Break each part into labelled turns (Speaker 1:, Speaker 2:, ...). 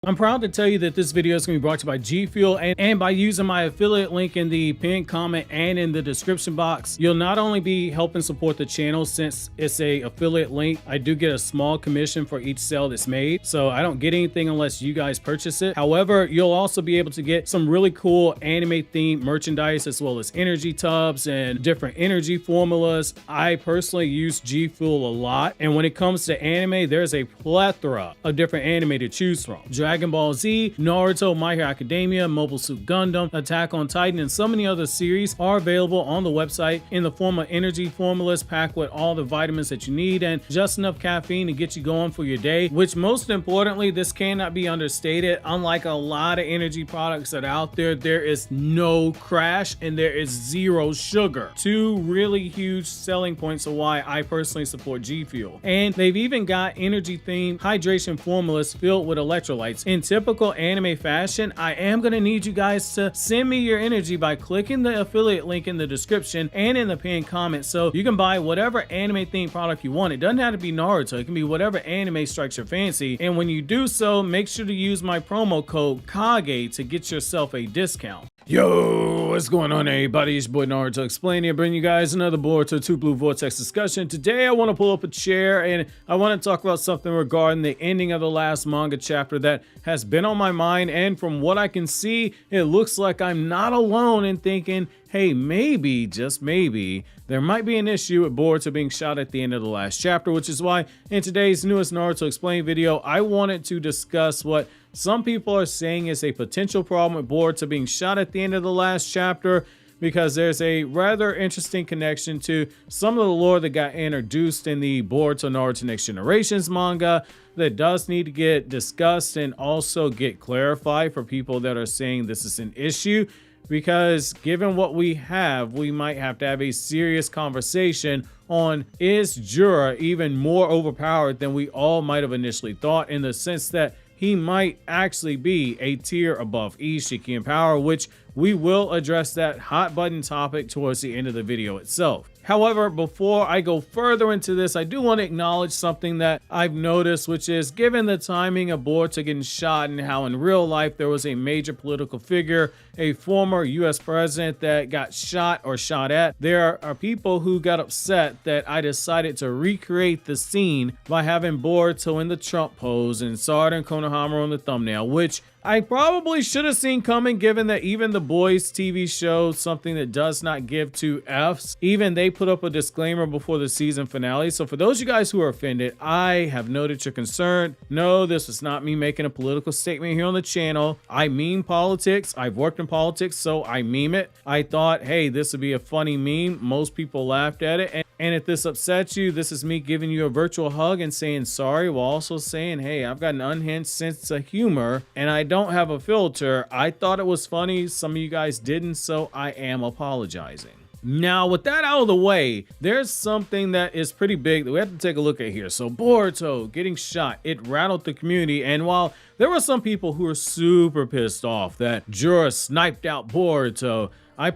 Speaker 1: I'm proud to tell you that this video is going to be brought to you by G Fuel, and by using my affiliate link in the pinned comment and in the description box, you'll not only be helping support the channel since it's a affiliate link. I do get a small commission for each sale that's made, so I don't get anything unless you guys purchase it. However, you'll also be able to get some really cool anime themed merchandise as well as energy tubs and different energy formulas. I personally use G Fuel a lot, and when it comes to anime, there's a plethora of different anime to choose from. Dragon Ball Z, Naruto, My Hero Academia, Mobile Suit Gundam, Attack on Titan, and so many other series are available on the website in the form of energy formulas packed with all the vitamins that you need and just enough caffeine to get you going for your day, which most importantly, this cannot be understated. Unlike a lot of energy products that are out there, there is no crash and there is zero sugar. Two really huge selling points of why I personally support G Fuel. And they've even got energy themed hydration formulas filled with electrolytes. In typical anime fashion, I am going to need you guys to send me your energy by clicking the affiliate link in the description and in the pinned comment, so you can buy whatever anime themed product you want. It doesn't have to be Naruto, it can be whatever anime strikes your fancy, and when you do so, make sure to use my promo code KAGE to get yourself a discount. Yo, what's going on everybody? It's your boy Naruto explaining here, bringing you guys another Boruto 2 Blue Vortex discussion. Today I want to pull up a chair and I want to talk about something regarding the ending of the last manga chapter that has been on my mind, and from what I can see, it looks like I'm not alone in thinking, hey, maybe, just maybe, there might be an issue with Boruto being shot at the end of the last chapter, which is why in today's newest Naruto Explained video, I wanted to discuss what some people are saying is a potential problem with Boruto being shot at the end of the last chapter, because there's a rather interesting connection to some of the lore that got introduced in the Boruto Naruto Next Generations manga that does need to get discussed and also get clarified for people that are saying this is an issue. Because given what we have, we might have to have a serious conversation on, is Jura even more overpowered than we all might have initially thought, in the sense that he might actually be a tier above Ishiki in power, which we will address that hot button topic towards the end of the video itself. However, before I go further into this, I do want to acknowledge something that I've noticed, which is given the timing of Boruto getting shot and how in real life there was a major political figure, a former US president that got shot or shot at, there are people who got upset that I decided to recreate the scene by having Boruto in the Trump pose and Sarada and Konohamaru on the thumbnail, which I probably should have seen coming, given that even The Boys TV show, something that does not give two Fs, even they put up a disclaimer before the season finale. So for those of you guys who are offended, I have noted your concern. No, this was not me making a political statement here on the channel. I meme politics. I've worked in politics, so I meme it. I thought, hey, this would be a funny meme. Most people laughed at it. And if this upsets you, this is me giving you a virtual hug and saying sorry, while also saying, hey, I've got an unhinged sense of humor and I don't have a filter. I thought it was funny. Some of you guys didn't, so I am apologizing. Now, with that out of the way, there's something that is pretty big that we have to take a look at here. So Boruto getting shot, it rattled the community, and while there were some people who were super pissed off that Jura sniped out Boruto, I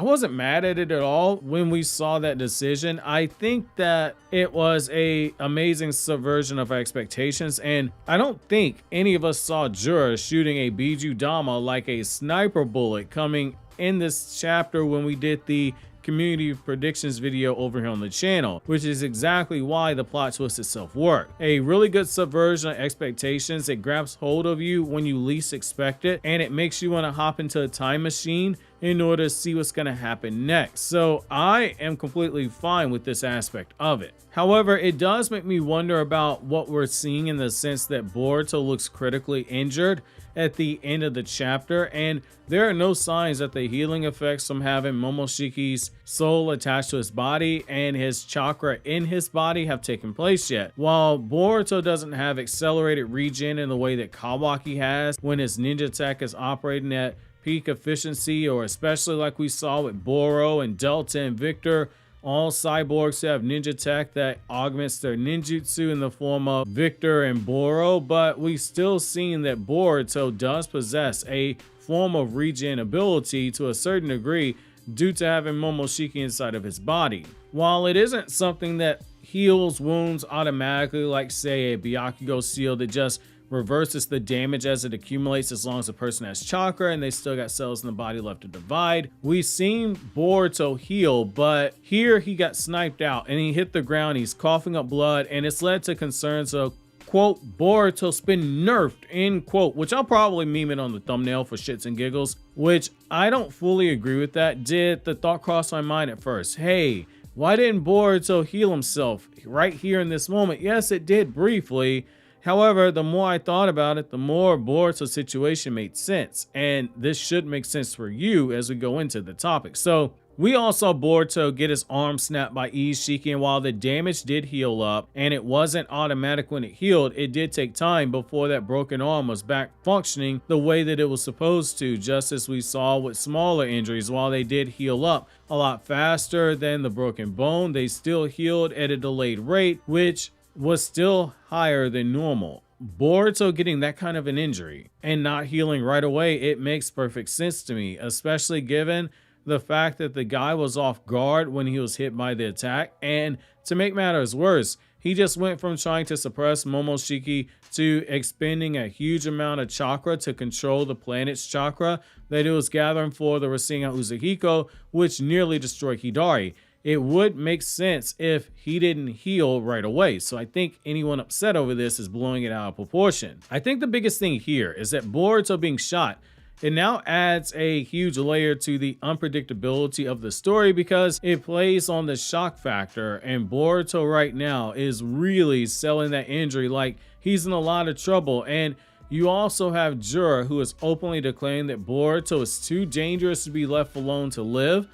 Speaker 1: wasn't mad at it at all when we saw that decision. I think that it was a amazing subversion of our expectations, and I don't think any of us saw Jura shooting a Biju Dama like a sniper bullet coming in this chapter when we did the community predictions video over here on the channel, which is exactly why the plot twist itself worked. A really good subversion of expectations. It grabs hold of you when you least expect it, and it makes you want to hop into a time machine in order to see what's going to happen next. So I am completely fine with this aspect of it. However, it does make me wonder about what we're seeing, in the sense that Boruto looks critically injured at the end of the chapter, and there are no signs that the healing effects from having Momoshiki's soul attached to his body and his chakra in his body have taken place yet. While Boruto doesn't have accelerated regen in the way that Kawaki has when his ninja tech is operating at peak efficiency, or especially like we saw with Boro and Delta and Victor, all cyborgs have ninja tech that augments their ninjutsu in the form of Victor and Boro, but we still seen that Boruto does possess a form of regen ability to a certain degree due to having Momoshiki inside of his body. While it isn't something that heals wounds automatically, like say a Byakugo seal that just reverses the damage as it accumulates as long as the person has chakra and they still got cells in the body left to divide. We've seen Boruto heal, but here he got sniped out and he hit the ground. He's coughing up blood, and it's led to concerns of, quote, Boruto's been nerfed, end quote, which I'll probably meme it on the thumbnail for shits and giggles, which I don't fully agree with that. Did the thought cross my mind at first, hey, why didn't Boruto heal himself right here in this moment? Yes, it did briefly. However, the more I thought about it, the more Boruto's situation made sense. And this should make sense for you as we go into the topic. So we all saw Boruto get his arm snapped by Uzuhiko, and while the damage did heal up and it wasn't automatic when it healed, it did take time before that broken arm was back functioning the way that it was supposed to, just as we saw with smaller injuries. While they did heal up a lot faster than the broken bone, they still healed at a delayed rate, which was still higher than normal. Boruto getting that kind of an injury and not healing right away, it makes perfect sense to me, especially given the fact that the guy was off guard when he was hit by the attack. And to make matters worse, he just went from trying to suppress Momoshiki to expending a huge amount of chakra to control the planet's chakra that it was gathering for the rasengan uzuhiko, which nearly destroyed Hidari. It would make sense if he didn't heal right away. So I think anyone upset over this is blowing it out of proportion. I think the biggest thing here is that Boruto being shot, it now adds a huge layer to the unpredictability of the story because it plays on the shock factor, and Boruto right now is really selling that injury like he's in a lot of trouble. And you also have Jura, who is openly declaring that Boruto is too dangerous to be left alone to live.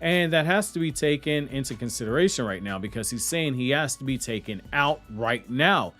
Speaker 1: And that has to be taken into consideration right now because he's saying he has to be taken out right now.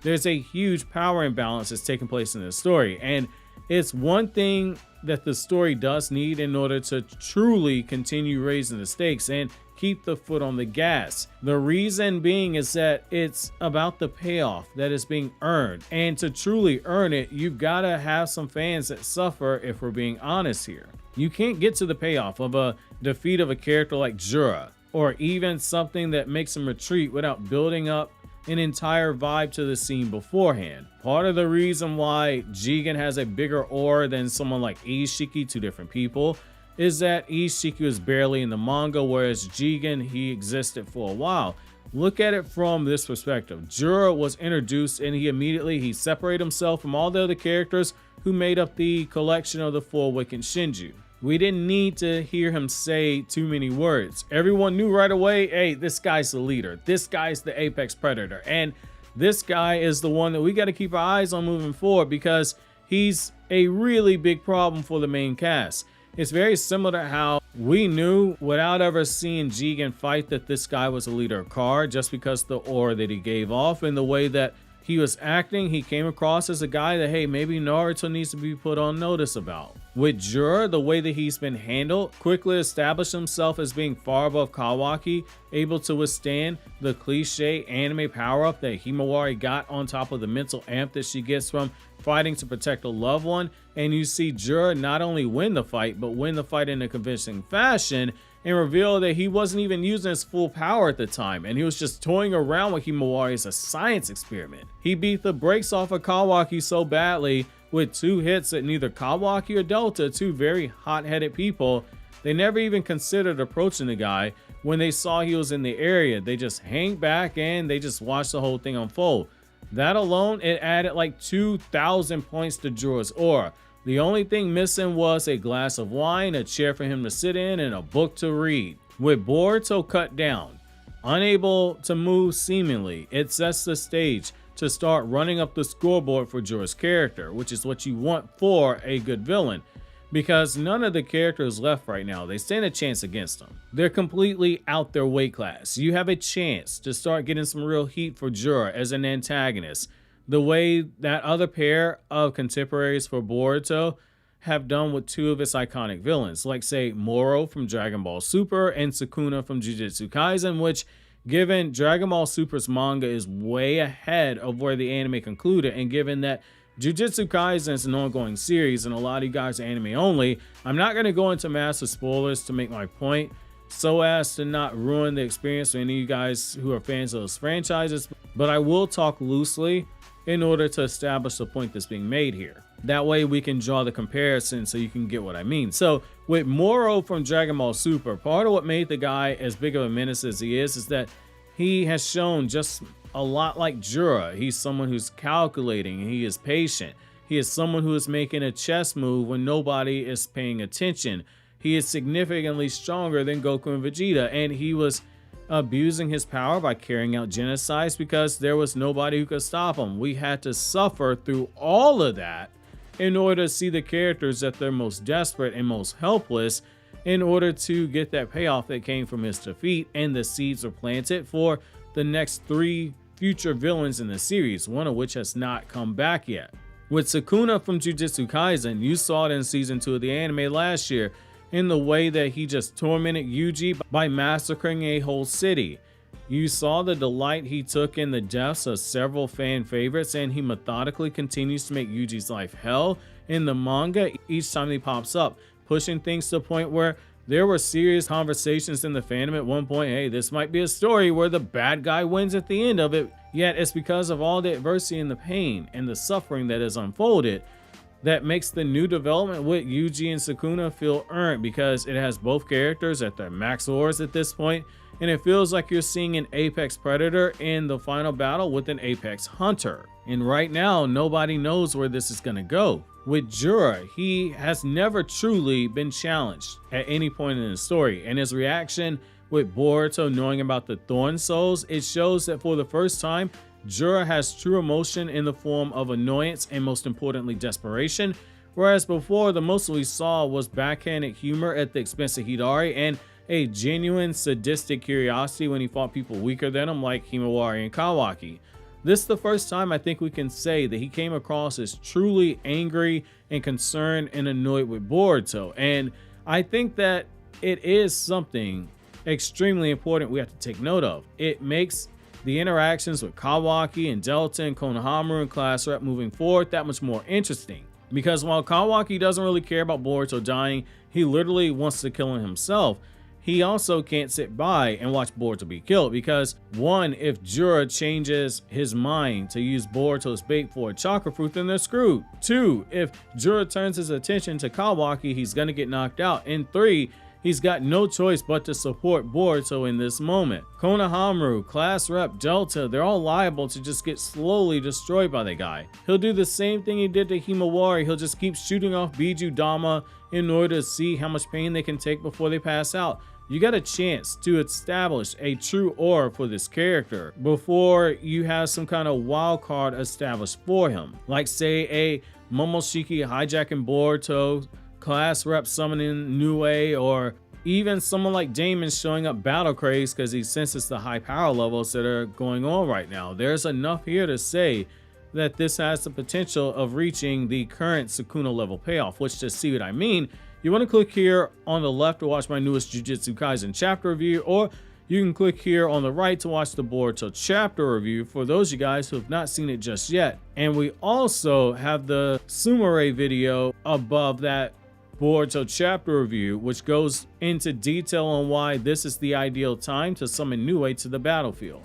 Speaker 1: There's a huge power imbalance that's taking place in this story. And it's one thing that the story does need in order to truly continue raising the stakes and keep the foot on the gas. The reason being is that it's about the payoff that is being earned. And to truly earn it, you've got to have some fans that suffer, if we're being honest here. You can't get to the payoff of a defeat of a character like Jura, or even something that makes him retreat without building up an entire vibe to the scene beforehand. Part of the reason why Jigen has a bigger aura than someone like Uzuhiko, two different people, is that Uzuhiko is barely in the manga, whereas Jigen, he existed for a while. Look at it from this perspective. Jura was introduced and he separated himself from all the other characters who made up the collection of the four Wicked Shinju. We didn't need to hear him say too many words. Everyone knew right away, hey, this guy's the leader. This guy's the apex predator. And this guy is the one that we got to keep our eyes on moving forward because he's a really big problem for the main cast. It's very similar to how we knew without ever seeing Jigen fight that this guy was a leader of Car just because the aura that he gave off and the way that he was acting, he came across as a guy that, hey, maybe Naruto needs to be put on notice about. With Jura, the way that he's been handled, quickly established himself as being far above Kawaki, able to withstand the cliche anime power-up that Himawari got on top of the mental amp that she gets from fighting to protect a loved one. And you see Jura not only win the fight, but win the fight in a convincing fashion and reveal that he wasn't even using his full power at the time, and he was just toying around with Himawari as a science experiment. He beat the brakes off of Kawaki so badly with 2 hits that neither Kawaki or Delta, two very hot-headed people, they never even considered approaching the guy. When they saw he was in the area, they just hang back and they just watched the whole thing unfold. That alone, it added like 2,000 points to Jura's aura. The only thing missing was a glass of wine, a chair for him to sit in, and a book to read. With Boruto cut down, unable to move seemingly, it sets the stage to start running up the scoreboard for Jura's character, which is what you want for a good villain. Because none of the characters left right now, they stand a chance against them. They're completely out their weight class. You have a chance to start getting some real heat for Jura as an antagonist, the way that other pair of contemporaries for Boruto have done with 2 of its iconic villains, like say Moro from Dragon Ball Super and Sukuna from Jujutsu Kaisen, which, given Dragon Ball Super's manga is way ahead of where the anime concluded, and given that Jujutsu Kaisen is an ongoing series and a lot of you guys are anime only, I'm not going to go into massive spoilers to make my point so as to not ruin the experience for any of you guys who are fans of those franchises, but I will talk loosely in order to establish the point that's being made here. That way we can draw the comparison so you can get what I mean. So with Moro from Dragon Ball Super, part of what made the guy as big of a menace as he is that he has shown just a lot like Jura. He's someone who's calculating, he is patient. He is someone who is making a chess move when nobody is paying attention. He is significantly stronger than Goku and Vegeta, and he was abusing his power by carrying out genocides because there was nobody who could stop him. We had to suffer through all of that in order to see the characters at their most desperate and most helpless, in order to get that payoff that came from his defeat, and the seeds were planted for the next 3 future villains in the series, one of which has not come back yet. With Sukuna from Jujutsu Kaisen, you saw it in season 2 of the anime last year, in the way that he just tormented Yuji by massacring a whole city. You saw the delight he took in the deaths of several fan favorites, and he methodically continues to make Yuji's life hell in the manga each time he pops up, pushing things to the point where there were serious conversations in the fandom at one point, hey, this might be a story where the bad guy wins at the end of it, yet it's because of all the adversity and the pain and the suffering that has unfolded that makes the new development with Yuji and Sukuna feel earned, because it has both characters at their max ores at this point, and it feels like you're seeing an apex predator in the final battle with an apex hunter. And right now, nobody knows where this is going to go. With Jura, he has never truly been challenged at any point in the story, and his reaction with Boruto knowing about the thorn souls, it shows that for the first time, Jura has true emotion in the form of annoyance and, most importantly, desperation, whereas before the most we saw was backhanded humor at the expense of Hidari and a genuine sadistic curiosity when he fought people weaker than him like Himawari and Kawaki. This is the first time I think we can say that he came across as truly angry and concerned and annoyed with Boruto, and I think that it is something extremely important we have to take note of. It makes the interactions with Kawaki and Delta and Konohamaru and Class Rep moving forward that much more interesting. Because while Kawaki doesn't really care about Boruto dying, he literally wants to kill him himself, he also can't sit by and watch Boruto be killed, because one, if Jura changes his mind to use Boruto's bait for a chakra fruit, then they're screwed. 2, if Jura turns his attention to Kawaki, he's gonna get knocked out. And 3, he's got no choice but to support Boruto in this moment. Konohamaru, Class Rep, Delta, they're all liable to just get slowly destroyed by the guy. He'll do the same thing he did to Himawari. He'll just keep shooting off Biju Dama in order to see how much pain they can take before they pass out. You got a chance to establish a true aura for this character before you have some kind of wild card established for him. Like say a Momoshiki hijacking Boruto, Class Rep summoning Nue, or even someone like Damon showing up battle craze because he senses the high power levels that are going on right now. There's enough here to say that this has the potential of reaching the current Sukuna level payoff, which, to see what I mean, you want to click here on the left to watch my newest Jujutsu Kaisen chapter review, or you can click here on the right to watch the Boruto chapter review for those of you guys who have not seen it just yet. And we also have the Sumire video above that Boruto chapter review, which goes into detail on why this is the ideal time to summon Nue to the battlefield.